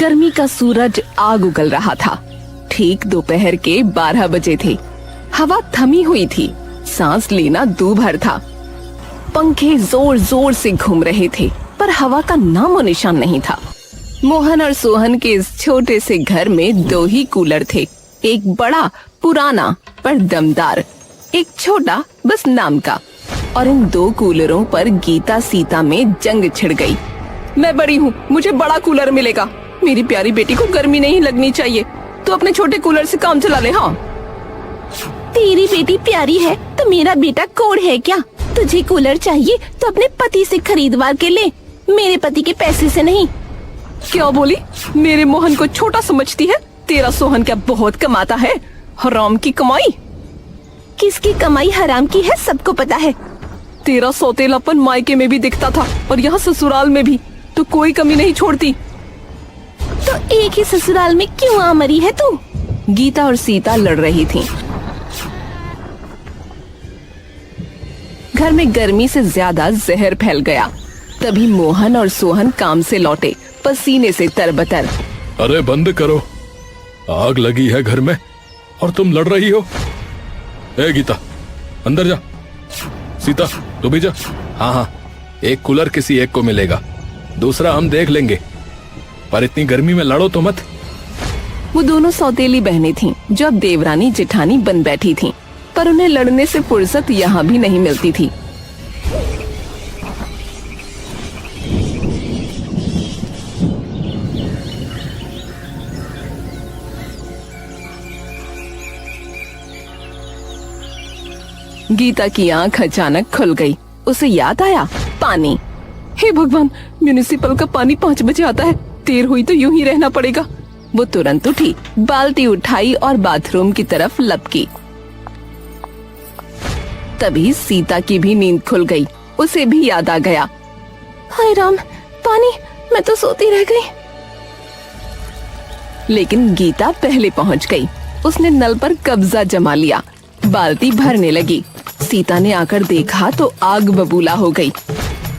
गर्मी का सूरज आग उगल रहा था। ठीक दोपहर के 12 बजे थे। हवा थमी हुई थी, सांस लेना दूभर था। पंखे जोर जोर से घूम रहे थे, पर हवा का नामो निशान नहीं था। मोहन और सोहन के इस छोटे से घर में 2 ही कूलर थे, एक बड़ा पुराना पर दमदार, एक छोटा बस नाम का। और इन 2 कूलरों पर गीता सीता में जंग छिड़ गई। मैं बड़ी हूँ, मुझे बड़ा कूलर मिलेगा। मेरी प्यारी बेटी को गर्मी नहीं लगनी चाहिए, तो अपने छोटे कूलर से काम चला ले। हाँ, तेरी बेटी प्यारी है तो मेरा बेटा कोढ़ है क्या? तुझे कूलर चाहिए तो अपने पति से खरीदवा के ले, मेरे पति के पैसे से नहीं। क्या बोली? मेरे मोहन को छोटा समझती है? तेरा सोहन क्या बहुत कमाता है? हराम की कमाई। किसकी कमाई हराम की है सबको पता है। तेरा सौतेलापन मायके में भी दिखता था और यहाँ ससुराल में भी, तो कोई कमी नहीं छोड़ती। तो एक ही ससुराल में क्यों आ मरी है तू? गीता और सीता लड़ रही थीं। घर में गर्मी से ज्यादा जहर फैल गया। तभी मोहन और सोहन काम से लौटे, पसीने से तरबतर। अरे बंद करो, आग लगी है घर में और तुम लड़ रही हो। ए गीता, अंदर जा। सीता, तू भी जा। हाँ, एक कूलर किसी एक को मिलेगा, दूसरा हम देख लेंगे, पर इतनी गर्मी में लड़ो तो मत। वो दोनों सौतेली बहनें थीं, जो अब देवरानी जेठानी बन बैठी थीं, पर उन्हें लड़ने से फुर्सत यहाँ भी नहीं मिलती थी। गीता की आंख अचानक खुल गई। उसे याद आया, पानी। हे भगवान, म्युनिसिपल का पानी 5 बजे आता है, देर हुई तो यूं ही रहना पड़ेगा। वो तुरंत उठी, बाल्टी उठाई और बाथरूम की तरफ लपकी। तभी सीता की भी नींद खुल गई। उसे भी याद आ गया, हाय राम, पानी, मैं तो सोती रह गई। लेकिन गीता पहले पहुंच गई। उसने नल पर कब्जा जमा लिया, बाल्टी भरने लगी। सीता ने आकर देखा तो आग बबूला हो गई।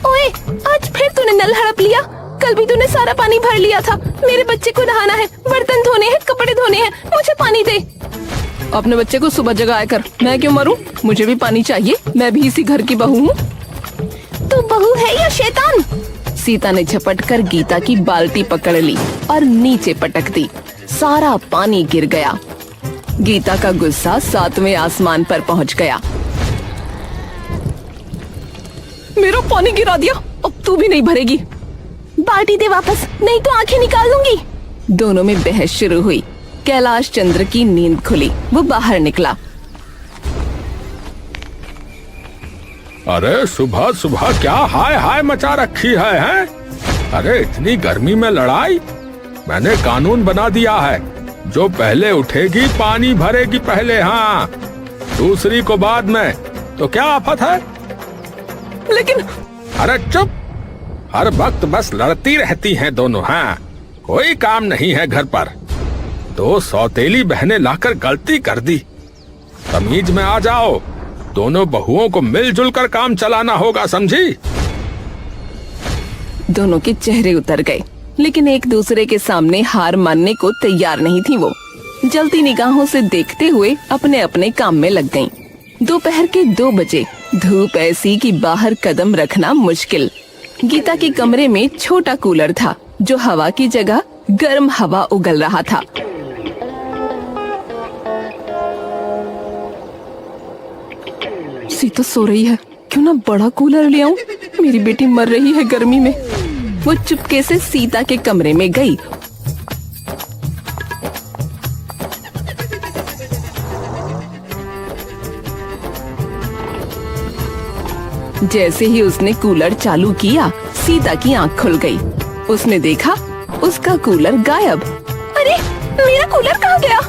ओए, आज फिर तूने नल हड़प लिया? कल भी तूने सारा पानी भर लिया था। मेरे बच्चे को नहाना है, बर्तन धोने हैं, कपड़े धोने हैं, मुझे पानी दे। अपने बच्चे को सुबह जगाया कर, मैं क्यों मरूं? मुझे भी पानी चाहिए, मैं भी इसी घर की बहू हूँ। तू बहू है या शैतान? सीता ने झपट कर गीता की बाल्टी पकड़ ली और नीचे पटक दी। सारा पानी गिर गया। गीता का गुस्सा 7वें आसमान पर पहुंच गया। मेरा पानी गिरा दिया, अब तू भी नहीं भरेगी। बाल्टी दे वापस, नहीं तो आंखें निकाल दूंगी। दोनों में बहस शुरू हुई। कैलाश चंद्र की नींद खुली, वो बाहर निकला। अरे सुबह सुबह क्या हाय हाय मचा रखी है? अरे इतनी गर्मी में लड़ाई? मैंने कानून बना दिया है, जो पहले उठेगी पानी भरेगी पहले, हाँ, दूसरी को बाद में। तो क्या आफत है? लेकिन अरे चुप, हर वक्त बस लड़ती रहती हैं दोनों। हाँ, कोई काम नहीं है घर पर। 2 सौतेली बहनें लाकर गलती कर दी। तमीज में आ जाओ, दोनों बहुओं को मिलजुल कर काम चलाना होगा, समझी? दोनों के चेहरे उतर गए, लेकिन एक दूसरे के सामने हार मानने को तैयार नहीं थी। वो जलती निगाहों से देखते हुए अपने अपने काम में लग गईं। दोपहर के 2 बजे, धूप ऐसी कि बाहर कदम रखना मुश्किल। गीता के कमरे में छोटा कूलर था, जो हवा की जगह गर्म हवा उगल रहा था। सीता सो रही है, क्यों ना बड़ा कूलर ले आऊं? मेरी बेटी मर रही है गर्मी में। वो चुपके से सीता के कमरे में गई। जैसे ही उसने कूलर चालू किया, सीता की आंख खुल गई। उसने देखा, उसका कूलर गायब। अरे, मेरा कूलर कहाँ गया?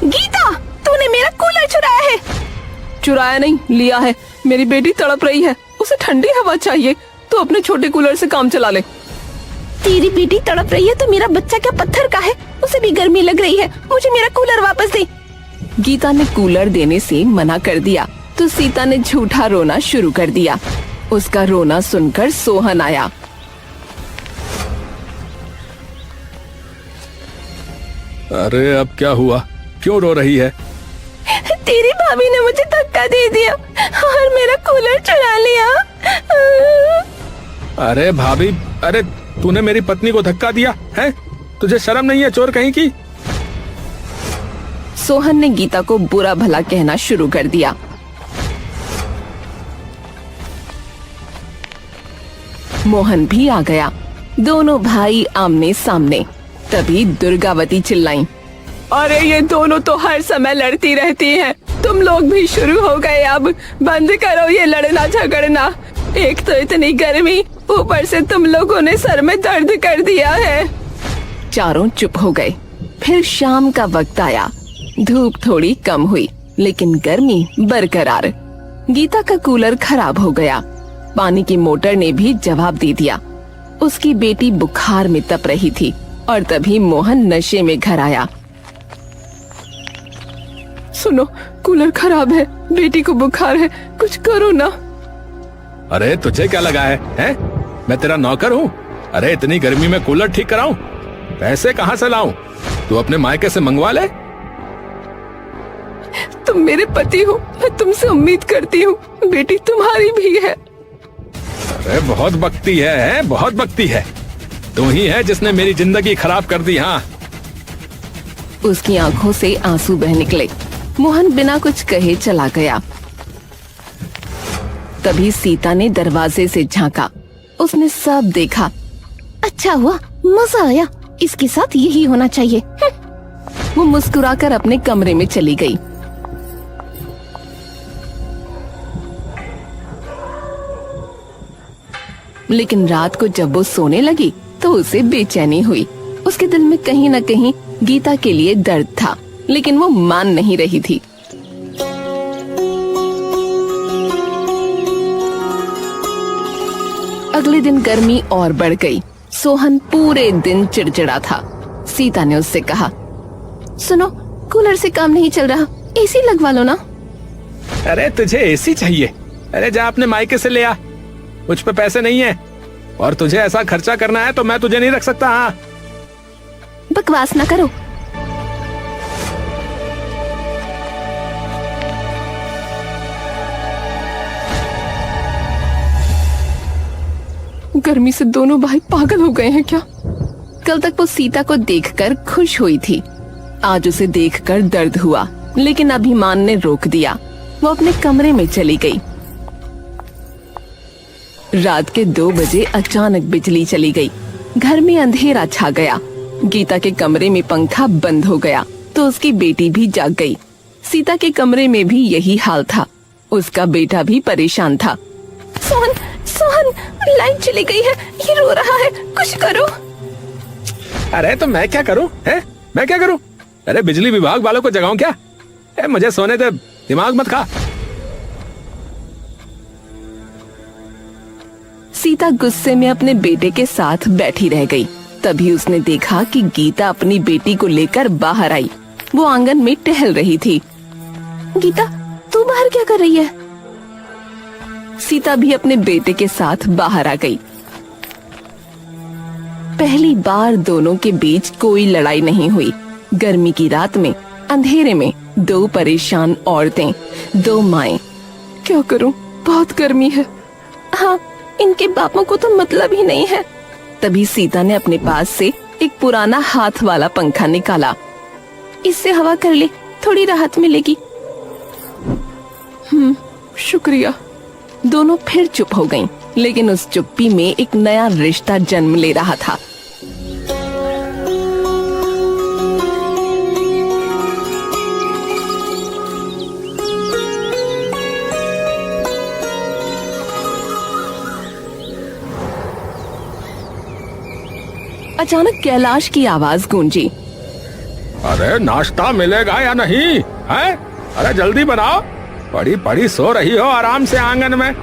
गीता, तूने मेरा कूलर चुराया है। चुराया नहीं, लिया है। मेरी बेटी तड़प रही है, उसे ठंडी हवा चाहिए, तो अपने छोटे कूलर से काम चला ले। तेरी बेटी तड़प रही है तो मेरा बच्चा क्या पत्थर का है? उसे भी गर्मी लग रही है, मुझे मेरा कूलर वापस दे। गीता ने कूलर देने से मना कर दिया, तो सीता ने झूठा रोना शुरू कर दिया। उसका रोना सुनकर सोहन आया। अरे अब क्या हुआ, क्यों रो रही है? तेरी भाभी ने मुझे धक्का दे दिया और मेरा कूलर चुरा लिया। अरे भाभी, अरे तूने मेरी पत्नी को धक्का दिया है? तुझे शर्म नहीं है, चोर कहीं की? सोहन ने गीता को बुरा भला कहना शुरू कर दिया। मोहन भी आ गया। दोनों भाई आमने सामने। तभी दुर्गावती चिल्लाई, अरे ये दोनों तो हर समय लड़ती रहती हैं। तुम लोग भी शुरू हो गए, अब बंद करो ये लड़ना झगड़ना। एक तो इतनी गर्मी, ऊपर से तुम लोगों ने सर में दर्द कर दिया है। चारों चुप हो गए। फिर शाम का वक्त आया। धूप थोड़ी कम हुई, लेकिन गर्मी बरकरार। गीता का कूलर खराब हो गया। पानी की मोटर ने भी जवाब दे दिया। उसकी बेटी बुखार में तप रही थी और तभी मोहन नशे में घर आया। सुनो, कूलर खराब है, बेटी को बुखार है, कुछ करो ना। अरे तुझे क्या लगा है, हैं? मैं तेरा नौकर हूँ? अरे इतनी गर्मी में कूलर ठीक कराऊं? पैसे कहाँ से लाऊं? तू अपने मायके से मंगवा ले। तुम मेरे पति हो, मैं तुमसे उम्मीद करती हूँ, बेटी तुम्हारी भी है। अरे बहुत बकती है, बहुत बकती है। तू ही है जिसने मेरी जिंदगी खराब कर दी। हाँ। उसकी आंखों से आंसू बह निकले। मोहन बिना कुछ कहे चला गया। तभी सीता ने दरवाजे से झांका। उसने सब देखा। अच्छा हुआ, मजा आया, इसके साथ यही होना चाहिए। वो मुस्कुराकर अपने कमरे में चली गई। लेकिन रात को जब वो सोने लगी तो उसे बेचैनी हुई। उसके दिल में कहीं न कहीं गीता के लिए दर्द था, लेकिन वो मान नहीं रही थी। अगले दिन गर्मी और बढ़ गई। सोहन पूरे दिन चिड़चिड़ा था। सीता ने उससे कहा, सुनो, कूलर से काम नहीं चल रहा, एसी लगवा लो ना। अरे तुझे एसी चाहिए? अरे जा अपने मायके से ले आ। मुझ पे पैसे नहीं है और तुझे ऐसा खर्चा करना है तो मैं तुझे नहीं रख सकता। हाँ। बकवास ना करो। गर्मी से दोनों भाई पागल हो गए हैं क्या? कल तक वो सीता को देखकर खुश हुई थी। आज उसे देखकर दर्द हुआ, लेकिन अभिमान ने रोक दिया। वो अपने कमरे में चली गई। रात के 2 बजे अचानक बिजली चली गई। घर में अंधेरा छा गया। गीता के कमरे में पंखा बंद हो गया तो उसकी बेटी भी जाग गई। सीता के कमरे में भी यही हाल था। उसका बेटा भी परेशान था। सोहन, सोहन, लाइन चली गई है, ये रो रहा है, कुछ करो। अरे तो मैं क्या करूं? है? मैं क्या करूं? अरे बिजली विभाग वालों को जगाऊं क्या? मुझे सोने दे, दिमाग मत खा। सीता गुस्से में अपने बेटे के साथ बैठी रह गई। तभी उसने देखा कि गीता अपनी बेटी को लेकर बाहर आई। वो आंगन में टहल रही थी। गीता, तू बाहर क्या कर रही है? सीता भी अपने बेटे के साथ बाहर आ गई। पहली बार दोनों के बीच कोई लड़ाई नहीं हुई। गर्मी की रात में अंधेरे में 2 परेशान औरतें, 2 माएं। क्या करूं, बहुत गर्मी है। हाँ, इनके बापों को तो मतलब ही नहीं है। तभी सीता ने अपने पास से एक पुराना हाथ वाला पंखा निकाला। इससे हवा कर ले, थोड़ी राहत मिलेगी। शुक्रिया। दोनों फिर चुप हो गईं, लेकिन उस चुप्पी में एक नया रिश्ता जन्म ले रहा था। अचानक कैलाश की आवाज गूंजी। अरे नाश्ता मिलेगा या नहीं है? अरे जल्दी बनाओ, पड़ी पड़ी सो रही हो आराम से आंगन में।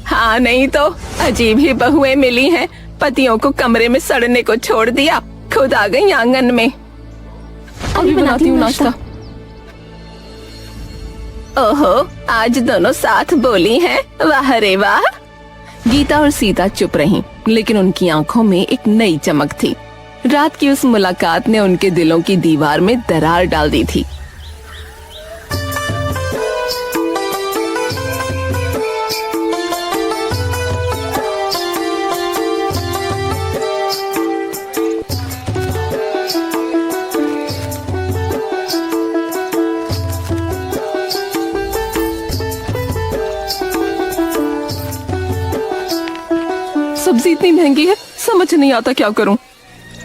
हाँ नहीं तो, अजीब ही बहुएं मिली हैं। पतियों को कमरे में सड़ने को छोड़ दिया, खुद आ गई आंगन में। अभी बनाती हूँ नाश्ता। ओहो, आज दोनों साथ बोली हैं। वाह रे वाह। गीता और सीता चुप रहीं, लेकिन उनकी आंखों में एक नई चमक थी। रात की उस मुलाकात ने उनके दिलों की दीवार में दरार डाल दी थी। सब्जी इतनी महंगी है, समझ नहीं आता क्या करूं।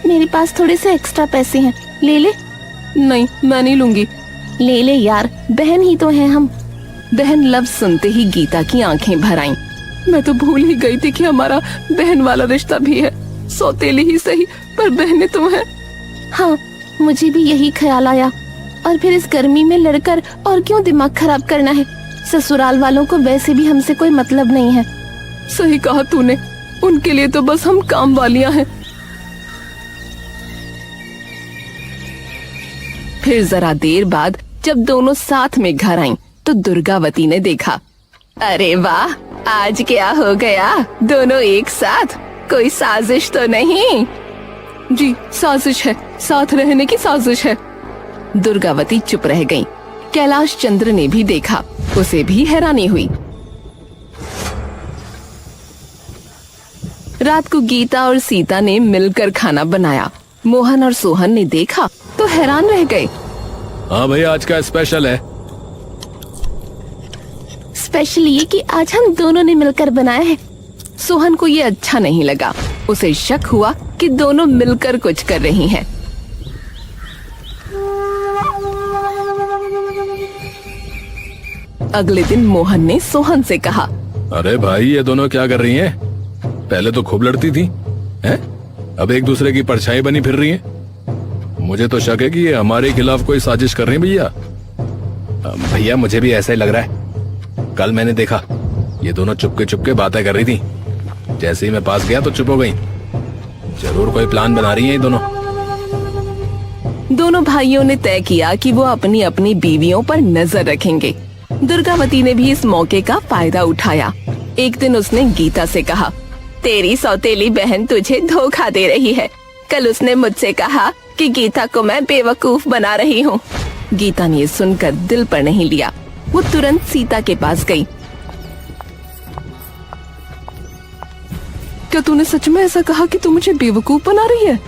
मेरे पास थोड़े से एक्स्ट्रा पैसे हैं, ले ले। नहीं, मैं नहीं लूंगी। ले ले यार, बहन ही तो हैं हम। बहन लफ्ज सुनते ही गीता की आंखें भर आईं। मैं तो भूल ही गई थी कि हमारा बहन वाला रिश्ता भी है। सौतेली ही सही, पर बहनें तो हैं। हाँ, मुझे भी यही ख्याल आया। और फिर इस गर्मी में लड़कर और क्यों दिमाग खराब करना है। ससुराल वालों को वैसे भी हमसे कोई मतलब नहीं है। सही कहा तूने, उनके लिए तो बस हम काम वालियां हैं। फिर जरा देर बाद जब दोनों साथ में घर आईं, तो दुर्गावती ने देखा। अरे वाह, आज क्या हो गया, दोनों एक साथ? कोई साजिश तो नहीं? जी, साजिश है, साथ रहने की साजिश है। दुर्गावती चुप रह गईं। कैलाश चंद्र ने भी देखा, उसे भी हैरानी हुई। रात को गीता और सीता ने मिलकर खाना बनाया। मोहन और सोहन ने देखा तो हैरान रह गए। हाँ भैया, आज का स्पेशल है। स्पेशल ये कि आज हम दोनों ने मिलकर बनाया है। सोहन को ये अच्छा नहीं लगा। उसे शक हुआ कि दोनों मिलकर कुछ कर रही हैं। अगले दिन मोहन ने सोहन से कहा, अरे भाई, ये दोनों क्या कर रही हैं? पहले तो खूब लड़ती थी, हैं? अब एक दूसरे की परछाई बनी फिर रही हैं। मुझे तो शक है कि ये हमारे खिलाफ कोई साजिश कर रही हैं भैया। भैया, मुझे भी ऐसा ही लग रहा है। कल मैंने देखा ये दोनों चुपके बातें कर रही थी। जैसे ही मैं पास गया तो चुप हो गई। जरूर कोई प्लान बना रही हैं ये दोनों। दोनों भाइयों ने तय किया कि वो अपनी अपनी बीवियों पर नजर रखेंगे। दुर्गावती ने भी इस मौके का फायदा उठाया। एक दिन उसने गीता से कहा, तेरी सौतेली बहन तुझे धोखा दे रही है। कल उसने मुझसे कहा कि गीता को मैं बेवकूफ बना रही हूँ। गीता ने सुनकर दिल पर नहीं लिया। वो तुरंत सीता के पास गई। क्या तूने सच में ऐसा कहा कि तू मुझे बेवकूफ बना रही है?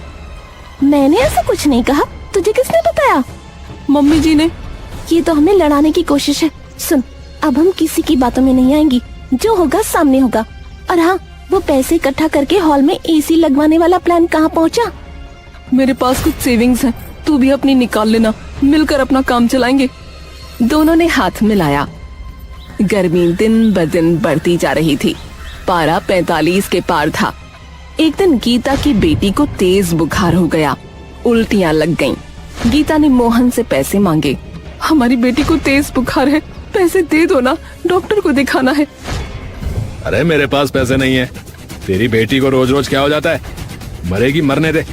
मैंने ऐसा कुछ नहीं कहा। तुझे किसने बताया? मम्मी जी ने। ये तो हमें लड़ाने की कोशिश है। सुन, अब हम किसी की बातों में नहीं आएंगी। जो होगा सामने होगा। और हाँ, वो पैसे इकट्ठा करके हॉल में एसी लगवाने वाला प्लान कहाँ पहुँचा? मेरे पास कुछ सेविंग्स है, तू भी अपनी निकाल लेना। मिलकर अपना काम चलाएंगे। दोनों ने हाथ मिलाया। गर्मी दिन ब दिन बढ़ती जा रही थी। पारा 45 के पार था। एक दिन गीता की बेटी को तेज बुखार हो गया। उल्टियां लग गईं। गीता ने मोहन से पैसे मांगे। हमारी बेटी को तेज बुखार है, पैसे दे दो ना, डॉक्टर को दिखाना है। अरे मेरे पास पैसे नहीं है। तेरी बेटी को रोज रोज क्या हो जाता है? मरेगी, मरने दे।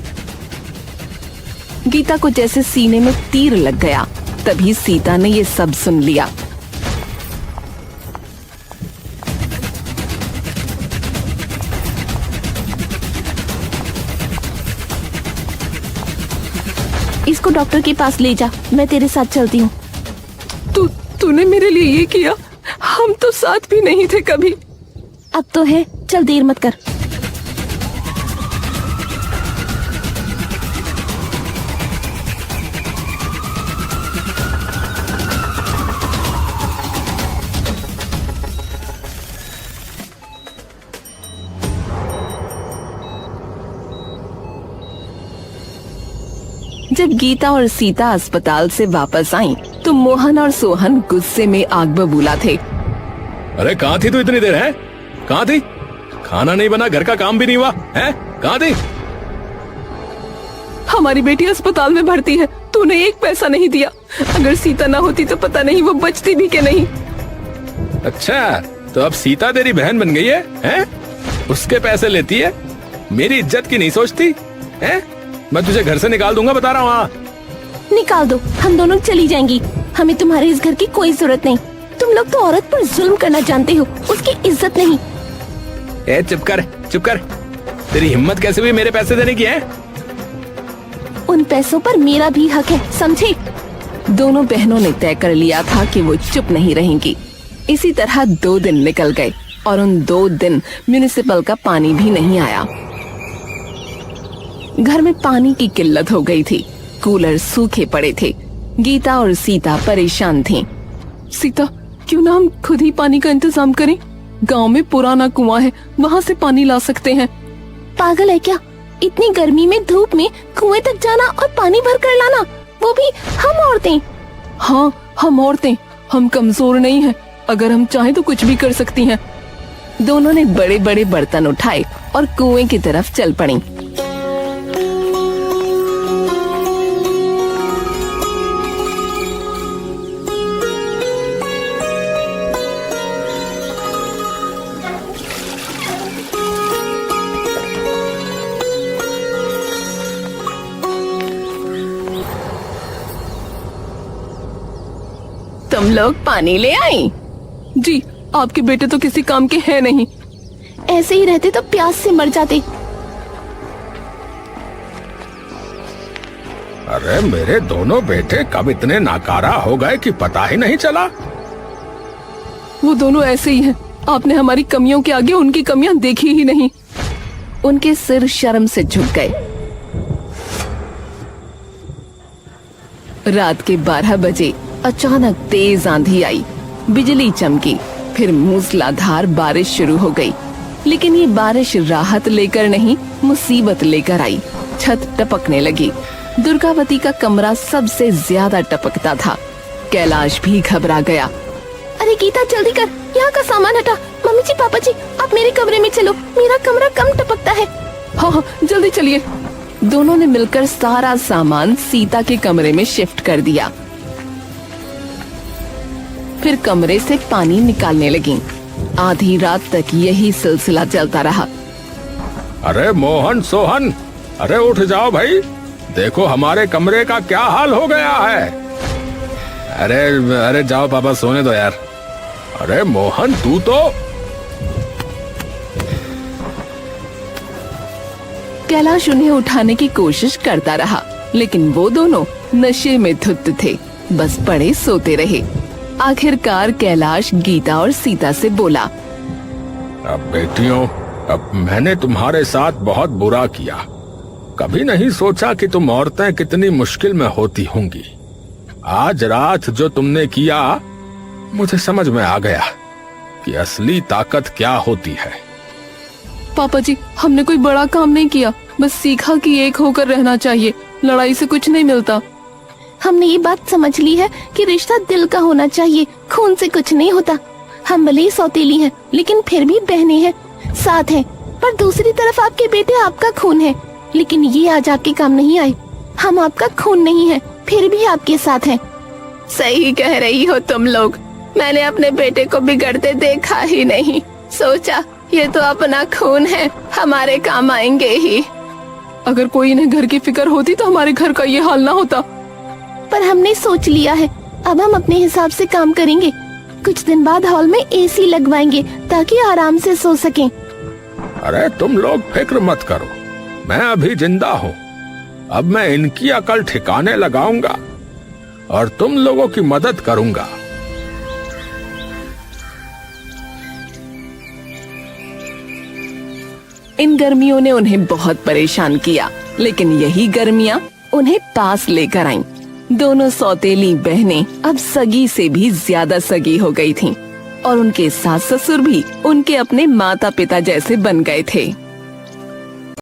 गीता को जैसे सीने में तीर लग गया। तभी सीता ने ये सब सुन लिया। इसको डॉक्टर के पास ले जा, मैं तेरे साथ चलती हूँ। तूने मेरे लिए ये किया? हम तो साथ भी नहीं थे कभी। अब तो है, चल देर मत कर। जब गीता और सीता अस्पताल से वापस आईं, तो मोहन और सोहन गुस्से में आग बबूला थे। अरे कहाँ थी तू इतनी देर? है कहाँ थी? खाना नहीं बना, घर का काम भी नहीं हुआ है? कहाँ थी? हमारी बेटी अस्पताल में भर्ती है, तूने एक पैसा नहीं दिया। अगर सीता ना होती तो पता नहीं वो बचती भी कि नहीं। अच्छा, तो अब सीता तेरी बहन बन गई है? हैं? उसके पैसे लेती है, मेरी इज्जत की नहीं सोचती है? मैं तुझे घर से निकाल दूंगा, बता रहा हूँ। निकाल दो, हम दोनों चली जाएंगी। हमें तुम्हारे इस घर की कोई जरूरत नहीं। तुम लोग तो औरत पर जुल्म करना जानते हो, उसकी इज्जत नहीं। ए चुप कर, चुप कर। तेरी हिम्मत कैसे हुई मेरे पैसे देने की है? उन पैसों पर मेरा भी हक है, समझे? दोनों बहनों ने तय कर लिया था कि वो चुप नहीं रहेंगी। इसी तरह 2 दिन निकल गए और उन 2 दिन म्युनिसिपल का पानी भी नहीं आया। घर में पानी की किल्लत हो गई थी, कूलर सूखे पड़े थे। गीता और सीता परेशान थीं। सीता, क्यों ना हम खुद ही पानी का इंतजाम करें? गांव में पुराना कुआं है, वहाँ से पानी ला सकते हैं। पागल है क्या? इतनी गर्मी में धूप में कुएं तक जाना और पानी भर कर लाना, वो भी हम औरतें। हाँ, हम औरतें, हम कमजोर नहीं हैं। अगर हम चाहें तो कुछ भी कर सकती हैं। दोनों ने बड़े बड़े बर्तन उठाए और कुएं की तरफ चल पड़ी। तुम लोग पानी ले आई? जी, आपके बेटे तो किसी काम के हैं नहीं। ऐसे ही रहते तो प्यास से मर जाते। अरे मेरे दोनों बेटे कब इतने नाकारा हो गए कि पता ही नहीं चला। वो दोनों ऐसे ही हैं। आपने हमारी कमियों के आगे उनकी कमियां देखी ही नहीं। उनके सिर शर्म से झुक गए। रात के 12 बजे अचानक तेज आंधी आई, बिजली चमकी, फिर मूसलाधार बारिश शुरू हो गई। लेकिन ये बारिश राहत लेकर नहीं, मुसीबत लेकर आई। छत टपकने लगी। दुर्गावती का कमरा सबसे ज्यादा टपकता था। कैलाश भी घबरा गया। अरे गीता, जल्दी कर, यहाँ का सामान हटा। मम्मी जी, पापा जी, आप मेरे कमरे में चलो, मेरा कमरा कम टपकता है। हाँ, जल्दी चलिए। दोनों ने मिलकर सारा सामान सीता के कमरे में शिफ्ट कर दिया। फिर कमरे से पानी निकालने लगी। आधी रात तक यही सिलसिला चलता रहा। अरे मोहन, सोहन, अरे उठ जाओ भाई, देखो हमारे कमरे का क्या हाल हो गया है। अरे अरे जाओ पापा, सोने दो यार। अरे मोहन, तू तो। कैलाश उन्हें उठाने की कोशिश करता रहा, लेकिन वो दोनों नशे में धुत थे, बस पड़े सोते रहे। आखिरकार कैलाश गीता और सीता से बोला, अब बेटियों, अब मैंने तुम्हारे साथ बहुत बुरा किया। कभी नहीं सोचा कि तुम औरतें कितनी मुश्किल में होती होंगी। आज रात जो तुमने किया, मुझे समझ में आ गया कि असली ताकत क्या होती है। पापा जी, हमने कोई बड़ा काम नहीं किया, बस सीखा कि एक होकर रहना चाहिए। लड़ाई से कुछ नहीं मिलता। हमने ये बात समझ ली है कि रिश्ता दिल का होना चाहिए, खून से कुछ नहीं होता। हम भले ही सौतेली हैं, लेकिन फिर भी बहनें हैं, साथ हैं। पर दूसरी तरफ आपके बेटे आपका खून है, लेकिन ये आज आपके काम नहीं आए। हम आपका खून नहीं है, फिर भी आपके साथ हैं। सही कह रही हो तुम लोग। मैंने अपने बेटे को बिगड़ते देखा ही नहीं। सोचा ये तो अपना खून है, हमारे काम आएंगे ही। अगर कोई इन्हें घर की फिक्र होती तो हमारे घर का ये हाल ना होता। पर हमने सोच लिया है, अब हम अपने हिसाब से काम करेंगे। कुछ दिन बाद हॉल में एसी लगवाएंगे ताकि आराम से सो सकें। अरे तुम लोग फिक्र मत करो, मैं अभी जिंदा हूँ। अब मैं इनकी अकल ठिकाने लगाऊंगा और तुम लोगों की मदद करूंगा। इन गर्मियों ने उन्हें बहुत परेशान किया, लेकिन यही गर्मियाँ उन्हें पास लेकर आईं। दोनों सौतेली बहनें अब सगी से भी ज्यादा सगी हो गई थीं और उनके सास ससुर भी उनके अपने माता पिता जैसे बन गए थे।